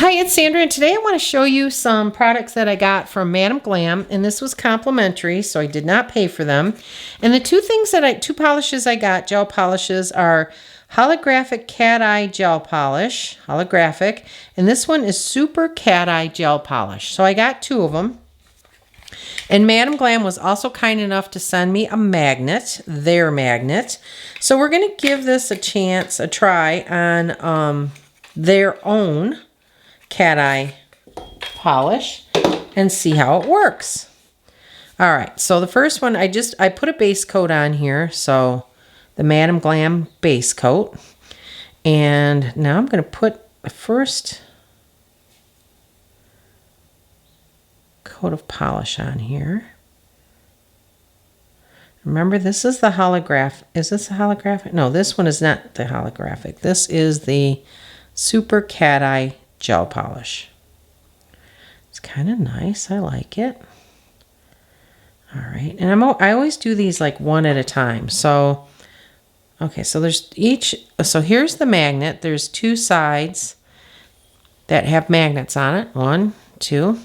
Hi, it's Sandra, and today I want to show you some products that I got from Madam Glam, and this was complimentary, so I did not pay for them. And the two polishes I got, gel polishes, are Holographic Cat Eye Gel Polish, Holographic, and this one is Super Cat Eye Gel Polish. So I got two of them. And Madam Glam was also kind enough to send me a magnet, their magnet. So we're going to give this a try on their own cat eye polish and see how it works. All right, so the first one, I put a base coat on here, so the Madam Glam base coat. And now I'm going to put the first coat of polish on here. Remember, this is the holograph. Is this the holographic? No, this one is not the holographic. This is the Super Cat Eye Gel Polish. It's kind of nice. I like it. All right, and I always do these like one at a time. So, okay, so so here's the magnet. There's two sides that have magnets on it. One, two. And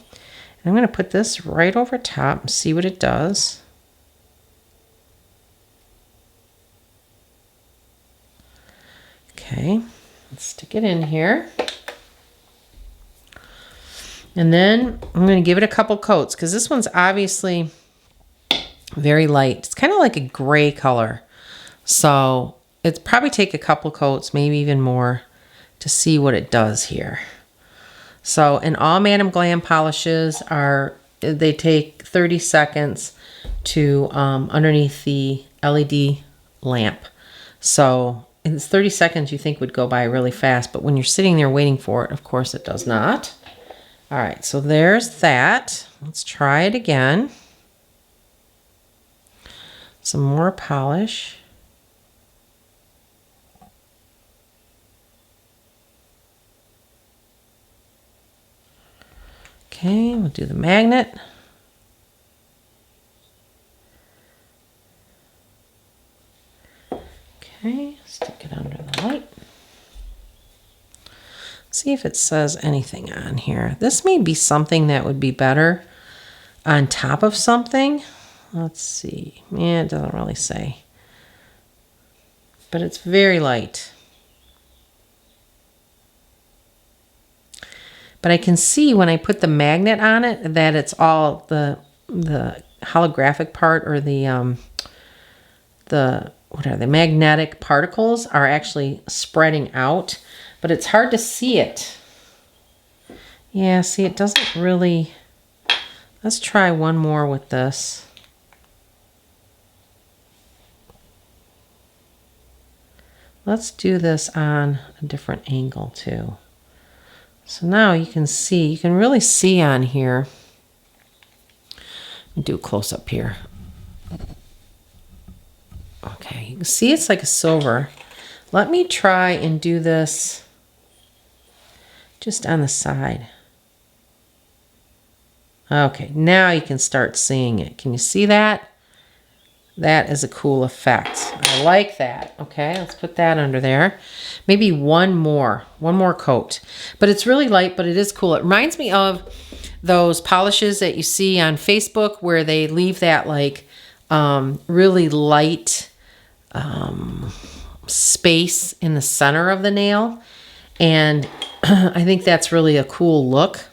I'm going to put this right over top and see what it does. Okay, let's stick it in here. And then I'm going to give it a couple coats because this one's obviously very light. It's kind of like a gray color. So it'd probably take a couple coats, maybe even more, to see what it does here. So, and all Madam Glam polishes they take 30 seconds to underneath the LED lamp. So in 30 seconds you think would go by really fast, but when you're sitting there waiting for it, of course it does not. All right, so there's that. Let's try it again. Some more polish. Okay, we'll do the magnet. Okay, stick it under the light. See if it says anything on here. This may be something that would be better on top of something. Let's see. Yeah, it doesn't really say. But it's very light. But I can see when I put the magnet on it that it's all the holographic part, or the magnetic particles are actually spreading out, but it's hard to see it. Yeah, see, it doesn't really. Let's try one more with this. Let's do this on a different angle too. So now you can really see on here. Let me do a close up here. Okay, you can see it's like a silver. Let me try and do this just on the side. Okay, now you can start seeing it. Can you see that? That is a cool effect. I like that. Okay, let's put that under there. Maybe one more coat. But it's really light, but it is cool. It reminds me of those polishes that you see on Facebook where they leave that like really light space in the center of the nail. And I think that's really a cool look.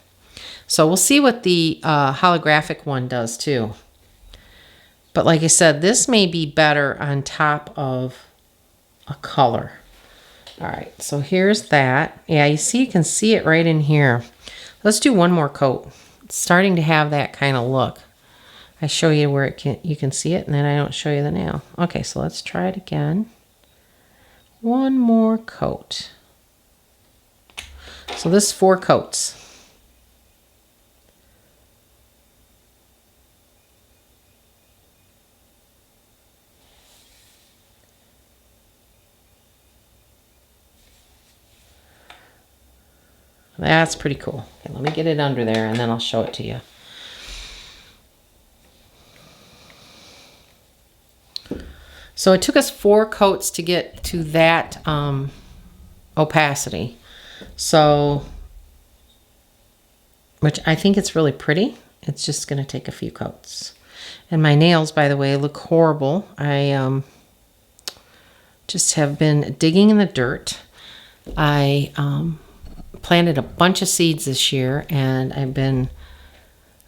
So we'll see what the holographic one does too. But like I said, this may be better on top of a color. All right, so here's that. Yeah, you can see it right in here. Let's do one more coat. It's starting to have that kind of look. I show you where you can see it, and then I don't show you the nail. Okay, so let's try it again. One more coat. So this is 4 coats. That's pretty cool. Okay, let me get it under there and then I'll show it to you. So it took us 4 coats to get to that opacity. So which I think it's really pretty. It's just going to take a few coats. And my nails, by the way, look horrible. I just have been digging in the dirt. I planted a bunch of seeds this year, and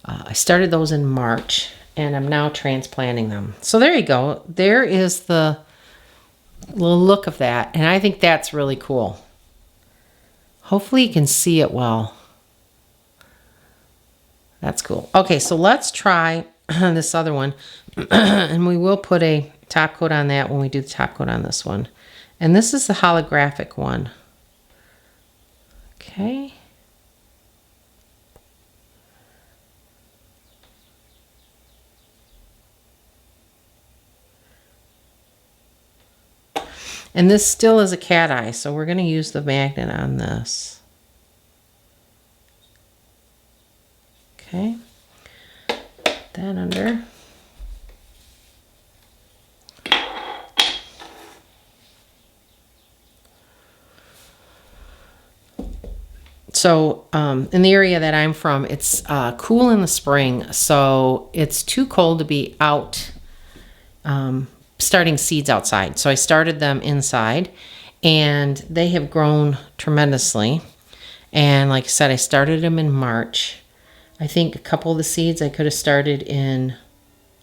I started those in March, and I'm now transplanting them. So there you go. There is the look of that, and I think that's really cool. Hopefully you can see it well. That's cool. Okay, so let's try this other one, and we will put a top coat on that when we do the top coat on this one. And this is the holographic one. Okay. And this still is a cat eye, so we're going to use the magnet on this. Okay. Put that under. So in the area that I'm from, it's cool in the spring, so it's too cold to be out starting seeds outside. So I started them inside, and they have grown tremendously. And like I said, I started them in March. I think a couple of the seeds I could have started in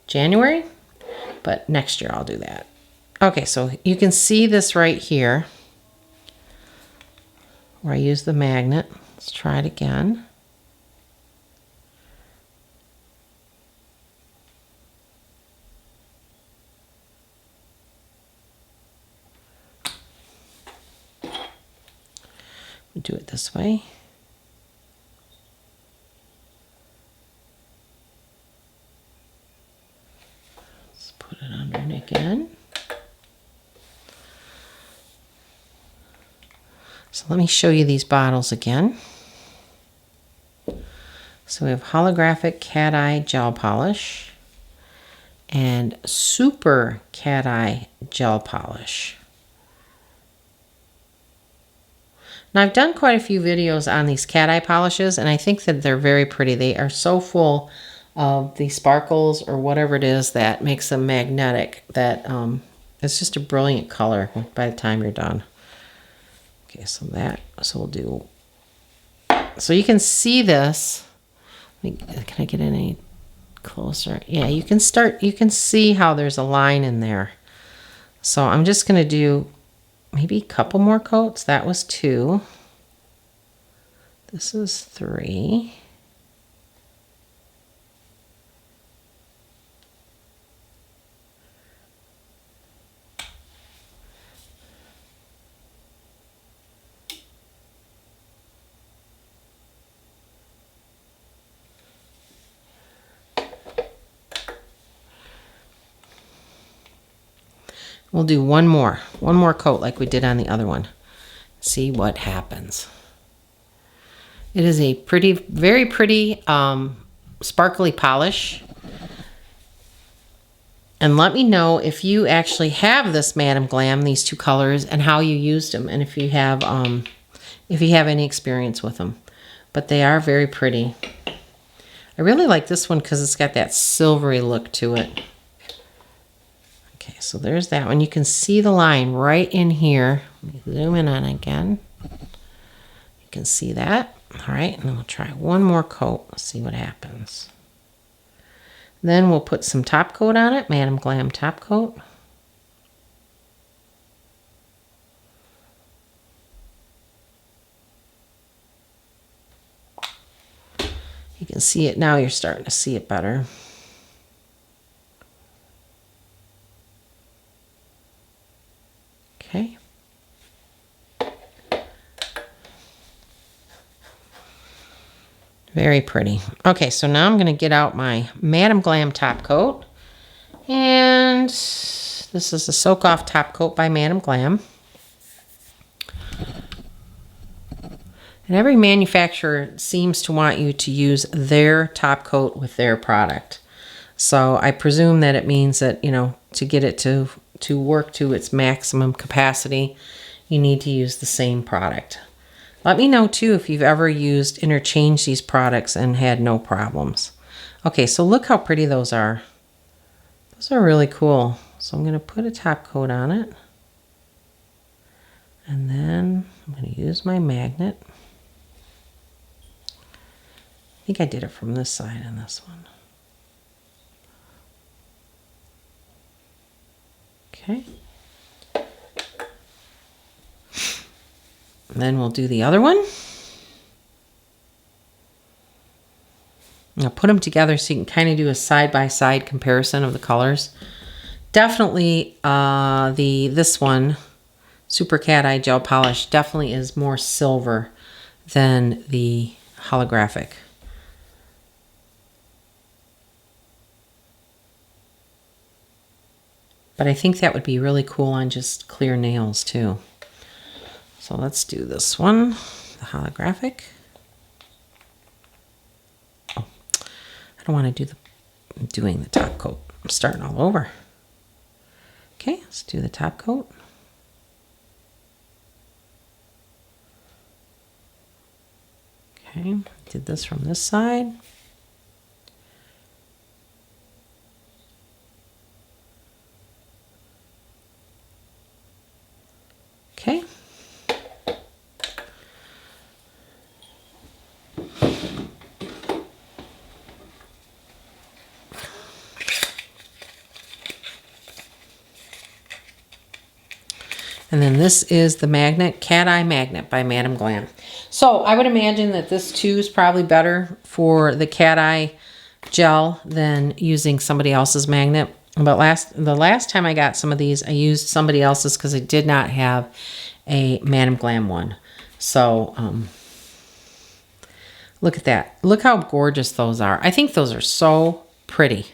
January, but next year I'll do that. Okay, so you can see this right here where I use the magnet. Let's try it again. Do it this way. Let's put it under again. So let me show you these bottles again. So we have holographic cat eye gel polish and super cat eye gel polish. Now I've done quite a few videos on these cat eye polishes, and I think that they're very pretty. They are so full of the sparkles or whatever it is that makes them magnetic that it's just a brilliant color by the time you're done. Okay, so we'll do, so you can see this. Can I get any closer? Yeah, you can see how there's a line in there. So I'm just going to do maybe a couple more coats. That was 2. This is 3. We'll do one more coat like we did on the other one. See what happens. It is a pretty, very pretty sparkly polish. And let me know if you actually have this Madam Glam, these 2 colors, and how you used them, and if you have any experience with them. But they are very pretty. I really like this one because it's got that silvery look to it. Okay, so there's that one. You can see the line right in here. Let me zoom in on it again. You can see that. All right, and then we'll try one more coat. Let's see what happens. Then we'll put some top coat on it, Madam Glam top coat. You can see it now. You're starting to see it better. Okay. Very pretty. Okay, so now I'm going to get out my Madam Glam top coat. And this is a Soak Off top coat by Madam Glam. And every manufacturer seems to want you to use their top coat with their product. So I presume that it means that, you know, to get it to work to its maximum capacity, you need to use the same product. Let me know too if you've ever interchanged these products and had no problems. Okay, so look how pretty those are. Those are really cool. So I'm going to put a top coat on it. And then I'm going to use my magnet. I think I did it from this side on this one. Okay. And then we'll do the other one. I'll put them together so you can kind of do a side-by-side comparison of the colors. Definitely this one, Super Cat Eye Gel Polish, definitely is more silver than the Holographic. But I think that would be really cool on just clear nails too. So let's do this one, the Holographic. Oh, I don't want to do doing the top coat. I'm starting all over. Okay, let's do the top coat. Okay, did this from this side. Okay. And then this is the magnet, Cat Eye Magnet by Madam Glam. So I would imagine that this too is probably better for the Cat Eye gel than using somebody else's magnet. But the last time I got some of these, I used somebody else's because I did not have a Madam Glam one. So look at that. Look how gorgeous those are. I think those are so pretty.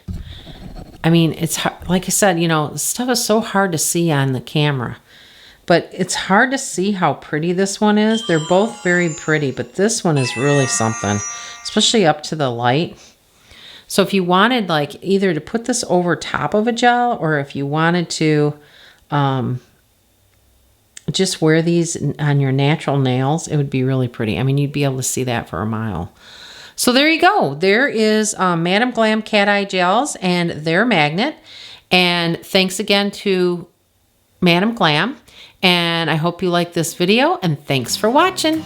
I mean, it's like I said, you know, stuff is so hard to see on the camera. But it's hard to see how pretty this one is. They're both very pretty, but this one is really something, especially up to the light. So if you wanted like either to put this over top of a gel or if you wanted to just wear these on your natural nails, it would be really pretty. I mean, you'd be able to see that for a mile. So there you go. There is Madam Glam Cat Eye Gels and their magnet. And thanks again to Madam Glam. And I hope you like this video, and thanks for watching.